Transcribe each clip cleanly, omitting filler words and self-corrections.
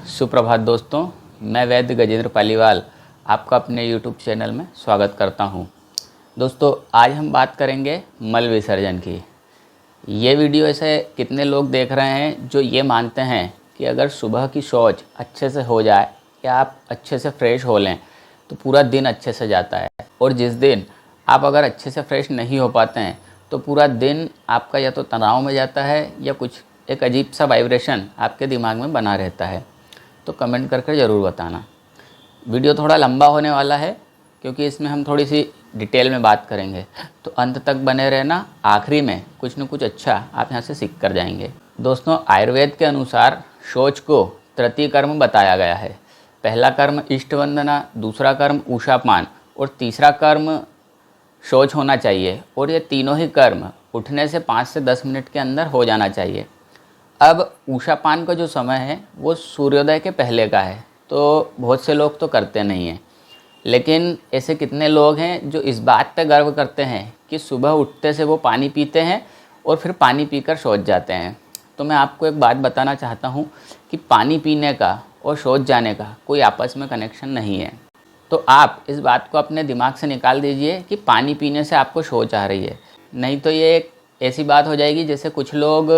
सुप्रभात दोस्तों, मैं वैद्य गजेंद्र पालीवाल आपका अपने YouTube चैनल में स्वागत करता हूं। दोस्तों, आज हम बात करेंगे मल विसर्जन की। ये वीडियो ऐसे कितने लोग देख रहे हैं जो ये मानते हैं कि अगर सुबह की शौच अच्छे से हो जाए या आप अच्छे से फ्रेश हो लें तो पूरा दिन अच्छे से जाता है, और जिस दिन आप अगर अच्छे से फ्रेश नहीं हो पाते हैं तो पूरा दिन आपका या तो तनाव में जाता है या कुछ एक अजीब सा वाइब्रेशन आपके दिमाग में बना रहता है। तो कमेंट करके ज़रूर बताना। वीडियो थोड़ा लंबा होने वाला है क्योंकि इसमें हम थोड़ी सी डिटेल में बात करेंगे, तो अंत तक बने रहना। आखिरी में कुछ न कुछ अच्छा आप यहाँ से सीख कर जाएंगे। दोस्तों, आयुर्वेद के अनुसार शौच को तृतीय कर्म बताया गया है। पहला कर्म इष्ट वंदना, दूसरा कर्म उषापान और तीसरा कर्म शौच होना चाहिए, और ये तीनों ही कर्म उठने से 5 से 10 मिनट के अंदर हो जाना चाहिए। अब उषापान का जो समय है वो सूर्योदय के पहले का है, तो बहुत से लोग तो करते नहीं हैं, लेकिन ऐसे कितने लोग हैं जो इस बात पे गर्व करते हैं कि सुबह उठते से वो पानी पीते हैं और फिर पानी पीकर शौच जाते हैं। तो मैं आपको एक बात बताना चाहता हूँ कि पानी पीने का और शौच जाने का कोई आपस में कनेक्शन नहीं है। तो आप इस बात को अपने दिमाग से निकाल दीजिए कि पानी पीने से आपको शौच आ रही है। नहीं तो ये एक ऐसी बात हो जाएगी जैसे कुछ लोग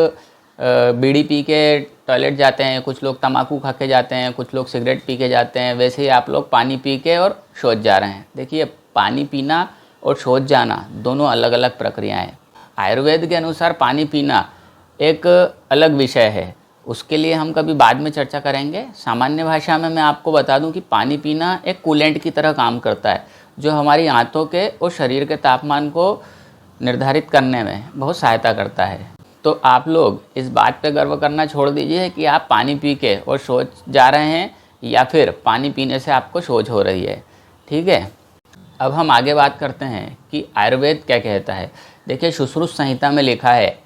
बीड़ी पी के टॉयलेट जाते हैं, कुछ लोग तम्बाकू खा के जाते हैं, कुछ लोग सिगरेट पी के जाते हैं, वैसे ही आप लोग पानी पी के और शौच जा रहे हैं। देखिए, पानी पीना और शौच जाना दोनों अलग अलग प्रक्रियाएं हैं। आयुर्वेद के अनुसार पानी पीना एक अलग विषय है, उसके लिए हम कभी बाद में चर्चा करेंगे। सामान्य भाषा में मैं आपको बता दूं कि पानी पीना एक कूलेंट की तरह काम करता है, जो हमारी आंतों के और शरीर के तापमान को निर्धारित करने में बहुत सहायता करता है। तो आप लोग इस बात पे गर्व करना छोड़ दीजिए कि आप पानी पी के और शौच जा रहे हैं या फिर पानी पीने से आपको शौच हो रही है। ठीक है, अब हम आगे बात करते हैं कि आयुर्वेद क्या कहता है। देखिए, सुश्रुत संहिता में लिखा है,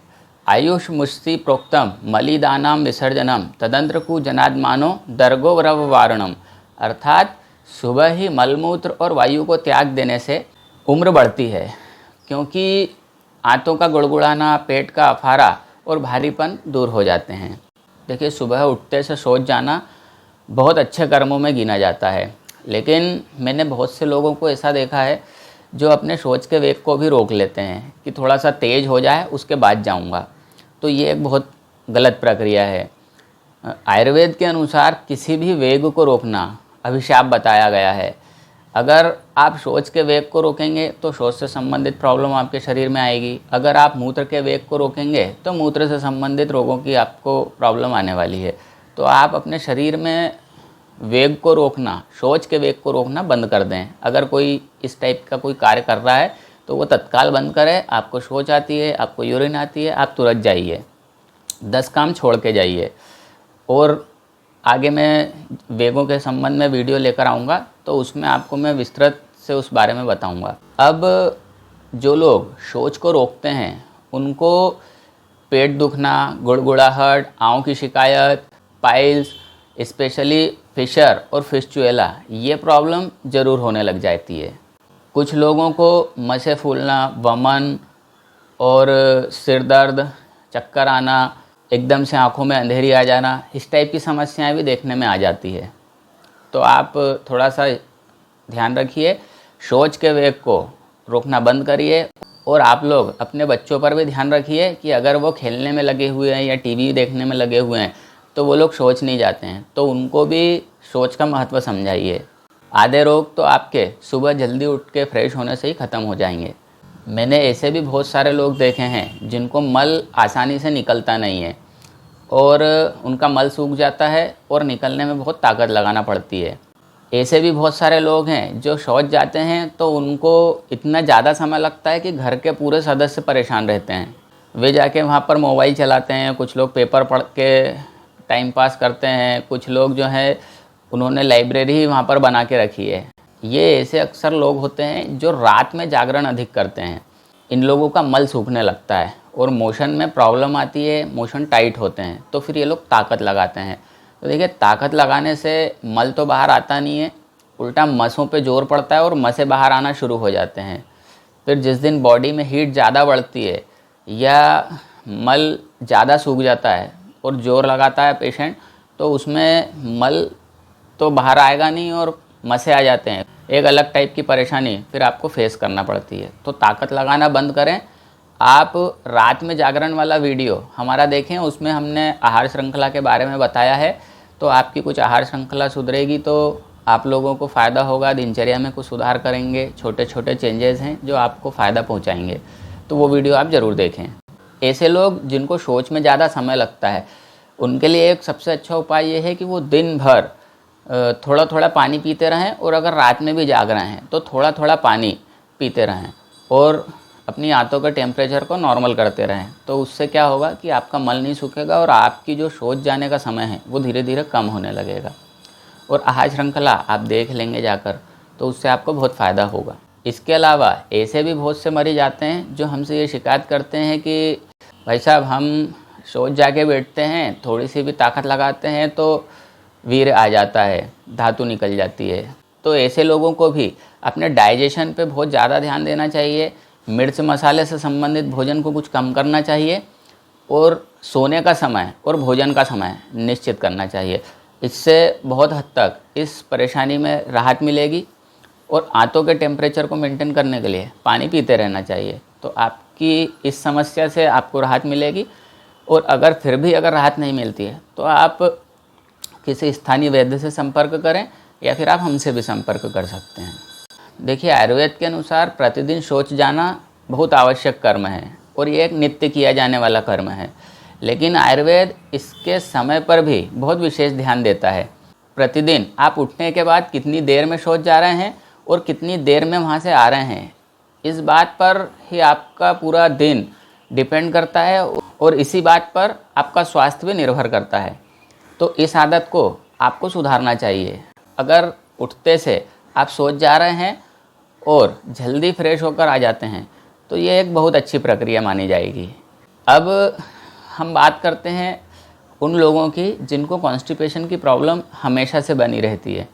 आयुष मुष्टि प्रोक्तम मलिदानाम विसर्जनम तदंत्र जनाद्मानो दर्गोवरव वारणम। अर्थात सुबह ही मलमूत्र और वायु को त्याग देने से उम्र बढ़ती है, क्योंकि आंतों का गुड़गुड़ाना, पेट का अफारा और भारीपन दूर हो जाते हैं। देखिए, सुबह उठते से शौच जाना बहुत अच्छे कर्मों में गिना जाता है, लेकिन मैंने बहुत से लोगों को ऐसा देखा है जो अपने शौच के वेग को भी रोक लेते हैं कि थोड़ा सा तेज़ हो जाए उसके बाद जाऊंगा। तो ये एक बहुत गलत प्रक्रिया है। आयुर्वेद के अनुसार किसी भी वेग को रोकना अभिशाप बताया गया है। अगर आप शौच के वेग को रोकेंगे तो शौच से संबंधित प्रॉब्लम आपके शरीर में आएगी। अगर आप मूत्र के वेग को रोकेंगे तो मूत्र से संबंधित रोगों की आपको प्रॉब्लम आने वाली है। तो आप अपने शरीर में वेग को रोकना, शौच के वेग को रोकना बंद कर दें। अगर कोई इस टाइप का कोई कार्य कर रहा है तो वो तत्काल बंद करें। आपको शौच आती है, आपको यूरिन आती है, आप तुरंत जाइए, 10 काम छोड़ के जाइए। और आगे मैं वेगों के संबंध में वीडियो लेकर आऊँगा, तो उसमें आपको मैं विस्तृत से उस बारे में बताऊँगा। अब जो लोग शौच को रोकते हैं उनको पेट दुखना, गुड़गुड़ाहट, आँव की शिकायत, पाइल्स, स्पेशली फिशर और फिस्चुएला, ये प्रॉब्लम ज़रूर होने लग जाती है। कुछ लोगों को मसे फूलना, वमन और सिर दर्द, चक्कर आना, एकदम से आँखों में अंधेरी आ जाना, इस टाइप की समस्याएं भी देखने में आ जाती है। तो आप थोड़ा सा ध्यान रखिए, शौच के वेग को रोकना बंद करिए। और आप लोग अपने बच्चों पर भी ध्यान रखिए कि अगर वो खेलने में लगे हुए हैं या टीवी देखने में लगे हुए हैं तो वो लोग शौच नहीं जाते हैं, तो उनको भी शौच का महत्व समझाइए। आधे रोग तो आपके सुबह जल्दी उठ के फ्रेश होने से ही ख़त्म हो जाएंगे। मैंने ऐसे भी बहुत सारे लोग देखे हैं जिनको मल आसानी से निकलता नहीं है, और उनका मल सूख जाता है और निकलने में बहुत ताकत लगाना पड़ती है। ऐसे भी बहुत सारे लोग हैं जो शौच जाते हैं तो उनको इतना ज़्यादा समय लगता है कि घर के पूरे सदस्य परेशान रहते हैं। वे जाके वहाँ पर मोबाइल चलाते हैं, कुछ लोग पेपर पढ़ के टाइम पास करते हैं, कुछ लोग जो है उन्होंने लाइब्रेरी ही वहाँ पर बना के रखी है। ये ऐसे अक्सर लोग होते हैं जो रात में जागरण अधिक करते हैं। इन लोगों का मल सूखने लगता है और मोशन में प्रॉब्लम आती है, मोशन टाइट होते हैं, तो फिर ये लोग ताकत लगाते हैं। तो देखिए, ताकत लगाने से मल तो बाहर आता नहीं है, उल्टा मसों पे जोर पड़ता है और मसे बाहर आना शुरू हो जाते हैं। फिर जिस दिन बॉडी में हीट ज़्यादा बढ़ती है या मल ज़्यादा सूख जाता है और जोर लगाता है पेशेंट, तो उसमें मल तो बाहर आएगा नहीं और मसे आ जाते हैं, एक अलग टाइप की परेशानी फिर आपको फेस करना पड़ती है। तो ताकत लगाना बंद करें। आप रात में जागरण वाला वीडियो हमारा देखें, उसमें हमने आहार श्रृंखला के बारे में बताया है। तो आपकी कुछ आहार श्रृंखला सुधरेगी तो आप लोगों को फ़ायदा होगा, दिनचर्या में कुछ सुधार करेंगे, छोटे छोटे चेंजेस हैं जो आपको फ़ायदा पहुंचाएंगे। तो वो वीडियो आप ज़रूर देखें। ऐसे लोग जिनको सोच में ज़्यादा समय लगता है, उनके लिए एक सबसे अच्छा उपाय ये है कि वो दिन भर थोड़ा थोड़ा पानी पीते रहें, और अगर रात में भी जाग रहे हैं तो थोड़ा थोड़ा पानी पीते रहें और अपनी आंतों के टेम्परेचर को नॉर्मल करते रहें। तो उससे क्या होगा कि आपका मल नहीं सूखेगा और आपकी जो सोच जाने का समय है वो धीरे धीरे कम होने लगेगा। और आहार श्रृंखला आप देख लेंगे जाकर, तो उससे आपको बहुत फ़ायदा होगा। इसके अलावा ऐसे भी बहुत से मरीज आते हैं जो हमसे ये शिकायत करते हैं कि भाई साहब, हम सोच जाके बैठते हैं, थोड़ी सी भी ताकत लगाते हैं तो वीर्य आ जाता है, धातु निकल जाती है। तो ऐसे लोगों को भी अपने डाइजेशन पे बहुत ज़्यादा ध्यान देना चाहिए। मिर्च मसाले से संबंधित भोजन को कुछ कम करना चाहिए और सोने का समय और भोजन का समय निश्चित करना चाहिए। इससे बहुत हद तक इस परेशानी में राहत मिलेगी। और आंतों के टेम्परेचर को मेंटेन करने के लिए पानी पीते रहना चाहिए। तो आपकी इस समस्या से आपको राहत मिलेगी। और अगर फिर भी अगर राहत नहीं मिलती है तो आप किसी स्थानीय वैद्य से संपर्क करें, या फिर आप हमसे भी संपर्क कर सकते हैं। देखिए, आयुर्वेद के अनुसार प्रतिदिन शौच जाना बहुत आवश्यक कर्म है और ये एक नित्य किया जाने वाला कर्म है। लेकिन आयुर्वेद इसके समय पर भी बहुत विशेष ध्यान देता है। प्रतिदिन आप उठने के बाद कितनी देर में शौच जा रहे हैं और कितनी देर में वहाँ से आ रहे हैं, इस बात पर ही आपका पूरा दिन डिपेंड करता है और इसी बात पर आपका स्वास्थ्य भी निर्भर करता है। तो इस आदत को आपको सुधारना चाहिए। अगर उठते से आप सोच जा रहे हैं और जल्दी फ्रेश होकर आ जाते हैं तो ये एक बहुत अच्छी प्रक्रिया मानी जाएगी। अब हम बात करते हैं उन लोगों की जिनको कॉन्स्टिपेशन की प्रॉब्लम हमेशा से बनी रहती है।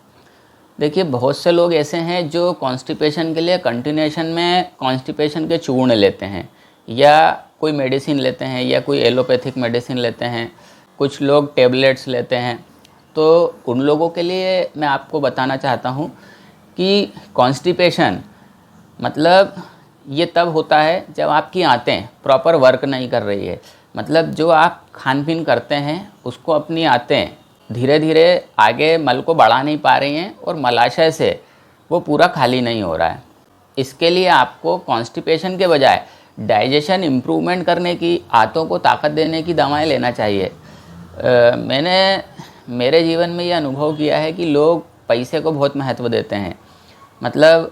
देखिए, बहुत से लोग ऐसे हैं जो कॉन्स्टिपेशन के लिए कंटिन्यूएशन में कॉन्स्टिपेशन के चूर्ण लेते हैं, या कोई मेडिसिन लेते हैं, या कोई एलोपैथिक मेडिसिन लेते हैं, कुछ लोग टेबलेट्स लेते हैं। तो उन लोगों के लिए मैं आपको बताना चाहता हूँ कि कॉन्स्टिपेशन मतलब ये तब होता है जब आपकी आंतें प्रॉपर वर्क नहीं कर रही है। मतलब जो आप खान पीन करते हैं उसको अपनी आंतें धीरे धीरे आगे मल को बढ़ा नहीं पा रही हैं और मलाशय से वो पूरा खाली नहीं हो रहा है। इसके लिए आपको कॉन्स्टिपेशन के बजाय डाइजेशन इम्प्रूवमेंट करने की, आंतों को ताकत देने की दवाएं लेना चाहिए। मैंने मेरे जीवन में ये अनुभव किया है कि लोग पैसे को बहुत महत्व देते हैं। मतलब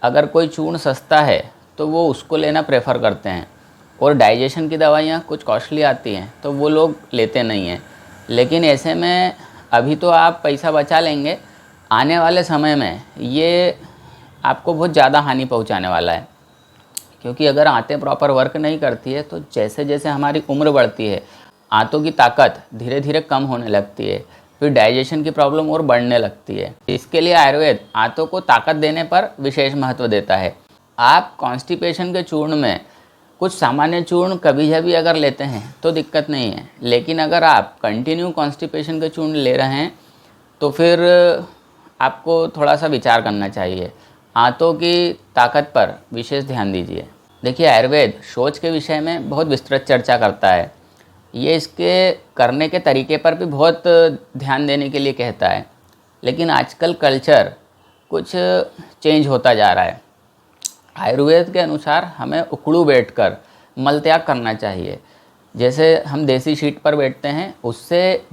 अगर कोई चूर्ण सस्ता है तो वो उसको लेना प्रेफर करते हैं, और डाइजेशन की दवाइयाँ कुछ कॉस्टली आती हैं तो वो लोग लेते नहीं हैं। लेकिन ऐसे में अभी तो आप पैसा बचा लेंगे, आने वाले समय में ये आपको बहुत ज़्यादा हानि पहुंचाने वाला है। क्योंकि अगर आंतें प्रॉपर वर्क नहीं करती है तो जैसे जैसे हमारी उम्र बढ़ती है आंतों की ताकत धीरे धीरे कम होने लगती है, फिर डाइजेशन की प्रॉब्लम और बढ़ने लगती है। इसके लिए आयुर्वेद आंतों को ताकत देने पर विशेष महत्व देता है। आप कॉन्स्टिपेशन के चूर्ण में कुछ सामान्य चूर्ण कभी भी अगर लेते हैं तो दिक्कत नहीं है, लेकिन अगर आप कंटिन्यू कॉन्स्टिपेशन के चूर्ण ले रहे हैं तो फिर आपको थोड़ा सा विचार करना चाहिए। आंतों की ताकत पर विशेष ध्यान दीजिए। देखिए, आयुर्वेद शौच के विषय में बहुत विस्तृत चर्चा करता है। ये इसके करने के तरीके पर भी बहुत ध्यान देने के लिए कहता है। लेकिन आजकल कल्चर कुछ चेंज होता जा रहा है। आयुर्वेद के अनुसार हमें उखड़ू बैठकर मल त्याग करना चाहिए। जैसे हम देसी शीट पर बैठते हैं, उससे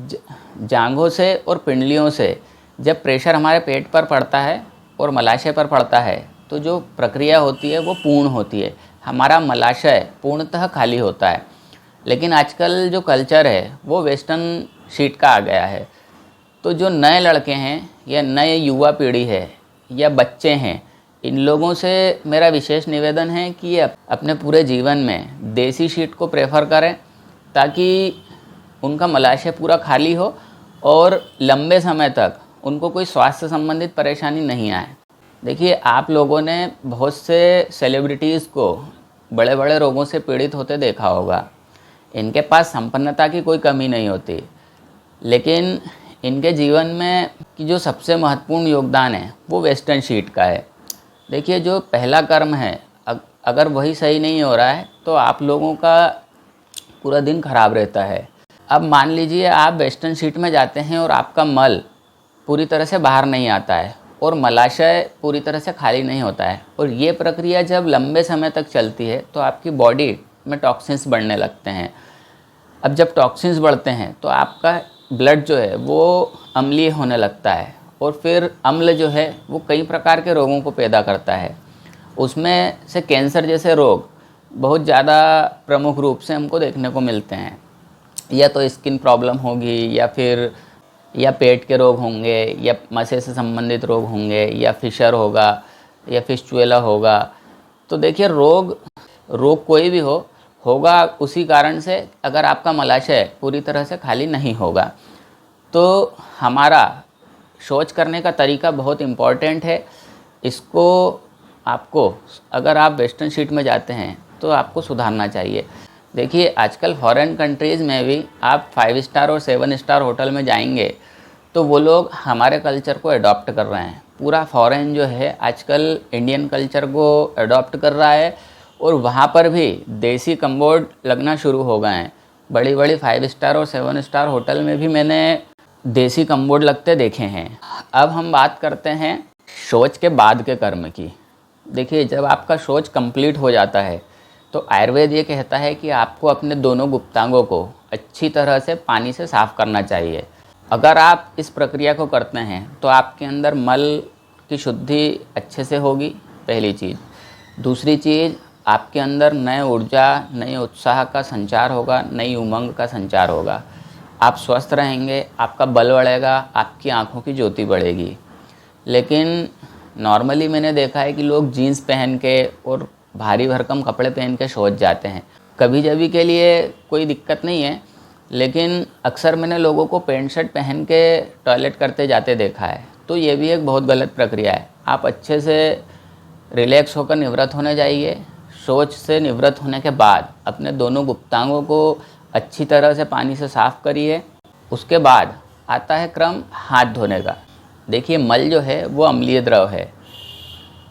जांघों से और पिंडलियों से जब प्रेशर हमारे पेट पर पड़ता है और मलाशय पर पड़ता है तो जो प्रक्रिया होती है वो पूर्ण होती है, हमारा मलाशय पूर्णतः खाली होता है। लेकिन आजकल जो कल्चर है वो वेस्टर्न शीट का आ गया है। तो जो नए लड़के हैं या नए युवा पीढ़ी है या बच्चे हैं, इन लोगों से मेरा विशेष निवेदन है कि ये अपने पूरे जीवन में देसी शीट को प्रेफर करें, ताकि उनका मलाशय पूरा खाली हो और लंबे समय तक उनको कोई स्वास्थ्य संबंधित परेशानी नहीं आए। देखिए, आप लोगों ने बहुत से सेलिब्रिटीज़ को बड़े बड़े रोगों से पीड़ित होते देखा होगा। इनके पास संपन्नता की कोई कमी नहीं होती, लेकिन इनके जीवन में कि जो सबसे महत्वपूर्ण योगदान है वो वेस्टर्न शीट का है। देखिए, जो पहला कर्म है अगर वही सही नहीं हो रहा है तो आप लोगों का पूरा दिन खराब रहता है। अब मान लीजिए आप वेस्टर्न शीट में जाते हैं और आपका मल पूरी तरह से बाहर नहीं आता है और मलाशय पूरी तरह से खाली नहीं होता है, और ये प्रक्रिया जब लंबे समय तक चलती है तो आपकी बॉडी में टॉक्सिन्स बढ़ने लगते हैं। अब जब टॉक्सिन्स बढ़ते हैं तो आपका ब्लड जो है वो अम्लीय होने लगता है, और फिर अम्ल जो है वो कई प्रकार के रोगों को पैदा करता है। उसमें से कैंसर जैसे रोग बहुत ज़्यादा प्रमुख रूप से हमको देखने को मिलते हैं। या तो स्किन प्रॉब्लम होगी, या पेट के रोग होंगे, या मसे से संबंधित रोग होंगे, या फिशर होगा, या फिस्चुएला होगा। तो देखिए, रोग कोई भी होगा उसी कारण से, अगर आपका मलाशय पूरी तरह से खाली नहीं होगा। तो हमारा शौच करने का तरीका बहुत इम्पॉर्टेंट है। इसको आपको, अगर आप वेस्टर्न शीट में जाते हैं तो आपको सुधारना चाहिए। देखिए, आजकल फॉरेन कंट्रीज़ में भी आप 5 स्टार और 7 स्टार होटल में जाएंगे तो वो लोग हमारे कल्चर को अडॉप्ट कर रहे हैं। पूरा फॉरेन जो है आजकल इंडियन कल्चर को अडॉप्ट कर रहा है, और वहाँ पर भी देसी कम्बोर्ड लगना शुरू हो गए हैं। बड़ी बड़ी 5 स्टार और 7 स्टार होटल में भी मैंने देसी कम्बोर्ड लगते देखे हैं। अब हम बात करते हैं शौच के बाद के कर्म की। देखिए, जब आपका शौच कंप्लीट हो जाता है तो आयुर्वेद ये कहता है कि आपको अपने दोनों गुप्तांगों को अच्छी तरह से पानी से साफ़ करना चाहिए। अगर आप इस प्रक्रिया को करते हैं तो आपके अंदर मल की शुद्धि अच्छे से होगी, पहली चीज़। दूसरी चीज़, आपके अंदर नए ऊर्जा, नए उत्साह का संचार होगा, नई उमंग का संचार होगा। आप स्वस्थ रहेंगे, आपका बल बढ़ेगा, आपकी आँखों की ज्योति बढ़ेगी। लेकिन नॉर्मली मैंने देखा है कि लोग जीन्स पहन के और भारी भरकम कपड़े पहन के शौच जाते हैं। कभी जभी के लिए कोई दिक्कत नहीं है, लेकिन अक्सर मैंने लोगों को पैंट शर्ट पहन के टॉयलेट करते जाते देखा है। तो ये भी एक बहुत गलत प्रक्रिया है। आप अच्छे से रिलैक्स होकर निवृत्त होने जाइए। शौच से निवृत्त होने के बाद अपने दोनों गुप्तांगों को अच्छी तरह से पानी से साफ़ करिए। उसके बाद आता है क्रम हाथ धोने का। देखिए, मल जो है वो अम्लीय द्रव है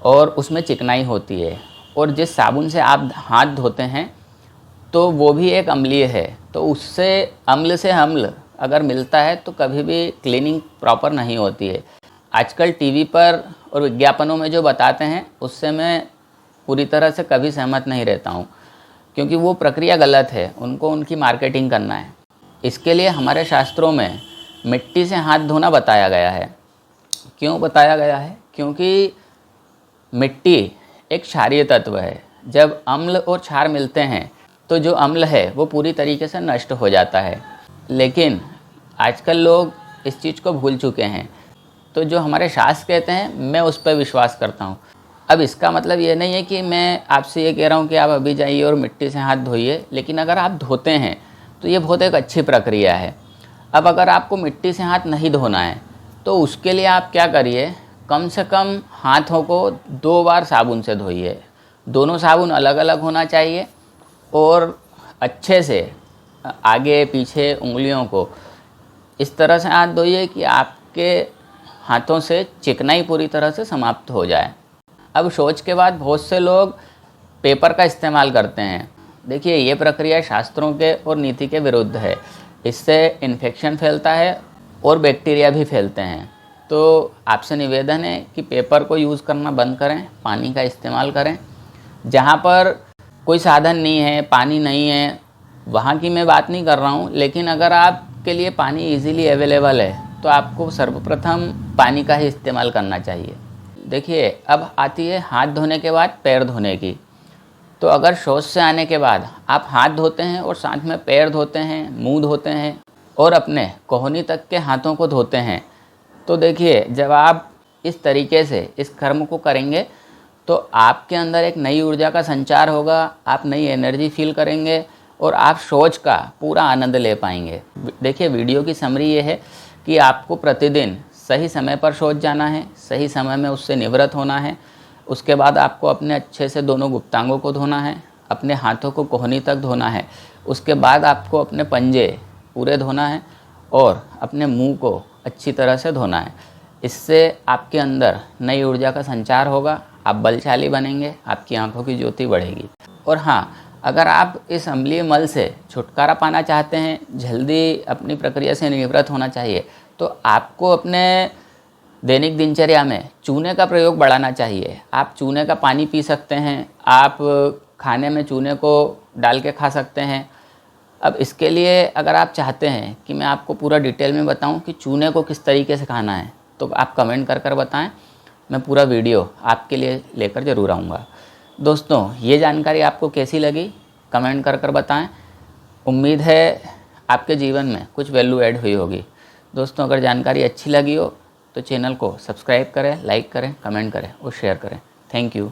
और उसमें चिकनाई होती है, और जिस साबुन से आप हाथ धोते हैं तो वो भी एक अम्लीय है। तो उससे अम्ल से अम्ल अगर मिलता है तो कभी भी क्लीनिंग प्रॉपर नहीं होती है। आजकल टीवी पर और विज्ञापनों में जो बताते हैं उससे मैं पूरी तरह से कभी सहमत नहीं रहता हूँ, क्योंकि वो प्रक्रिया गलत है। उनको उनकी मार्केटिंग करना है। इसके लिए हमारे शास्त्रों में मिट्टी से हाथ धोना बताया गया है। क्यों बताया गया है? क्योंकि मिट्टी एक क्षारीय तत्व है। जब अम्ल और क्षार मिलते हैं तो जो अम्ल है वो पूरी तरीके से नष्ट हो जाता है। लेकिन आजकल लोग इस चीज़ को भूल चुके हैं। तो जो हमारे शास्त्र कहते हैं मैं उस पर विश्वास करता हूँ। अब इसका मतलब ये नहीं है कि मैं आपसे ये कह रहा हूँ कि आप अभी जाइए और मिट्टी से हाथ धोइए, लेकिन अगर आप धोते हैं तो ये बहुत एक अच्छी प्रक्रिया है। अब अगर आपको मिट्टी से हाथ नहीं धोना है तो उसके लिए आप क्या करिए, कम से कम हाथों को 2 बार साबुन से धोइए। दोनों साबुन अलग अलग होना चाहिए, और अच्छे से आगे पीछे उंगलियों को इस तरह से हाथ धोइए कि आपके हाथों से चिकनाई पूरी तरह से समाप्त हो जाए। अब शौच के बाद बहुत से लोग पेपर का इस्तेमाल करते हैं। देखिए, ये प्रक्रिया शास्त्रों के और नीति के विरुद्ध है। इससे इन्फेक्शन फैलता है और बैक्टीरिया भी फैलते हैं। तो आपसे निवेदन है कि पेपर को यूज़ करना बंद करें, पानी का इस्तेमाल करें। जहाँ पर कोई साधन नहीं है, पानी नहीं है, वहाँ की मैं बात नहीं कर रहा हूँ, लेकिन अगर आपके लिए पानी इजीली अवेलेबल है तो आपको सर्वप्रथम पानी का ही इस्तेमाल करना चाहिए। देखिए, अब आती है हाथ धोने के बाद पैर धोने की। तो अगर शौच से आने के बाद आप हाथ धोते हैं और साथ में पैर धोते हैं, मुंह धोते हैं और अपने कोहनी तक के हाथों को धोते हैं, तो देखिए, जब आप इस तरीके से इस कर्म को करेंगे तो आपके अंदर एक नई ऊर्जा का संचार होगा, आप नई एनर्जी फील करेंगे और आप शौच का पूरा आनंद ले पाएंगे। देखिए, वीडियो की समरी ये है कि आपको प्रतिदिन सही समय पर शौच जाना है, सही समय में उससे निवृत्त होना है। उसके बाद आपको अपने अच्छे से दोनों गुप्तांगों को धोना है, अपने हाथों को कोहनी तक धोना है। उसके बाद आपको अपने पंजे पूरे धोना है, और अपने मुंह को अच्छी तरह से धोना है। इससे आपके अंदर नई ऊर्जा का संचार होगा, आप बलशाली बनेंगे, आपकी आंखों की ज्योति बढ़ेगी। और हाँ, अगर आप इस अम्लीय मल से छुटकारा पाना चाहते हैं, जल्दी अपनी प्रक्रिया से निवृत्त होना चाहिए, तो आपको अपने दैनिक दिनचर्या में चूने का प्रयोग बढ़ाना चाहिए। आप चूने का पानी पी सकते हैं, आप खाने में चूने को डाल के खा सकते हैं। अब इसके लिए अगर आप चाहते हैं कि मैं आपको पूरा डिटेल में बताऊं कि चूने को किस तरीके से खाना है, तो आप कमेंट कर बताएं, मैं पूरा वीडियो आपके लिए लेकर ज़रूर आऊँगा। दोस्तों, ये जानकारी आपको कैसी लगी कमेंट कर बताएं। उम्मीद है आपके जीवन में कुछ वैल्यू ऐड हुई होगी। दोस्तों, अगर जानकारी अच्छी लगी हो तो चैनल को सब्सक्राइब करें, लाइक करें, कमेंट करें और शेयर करें। Thank you.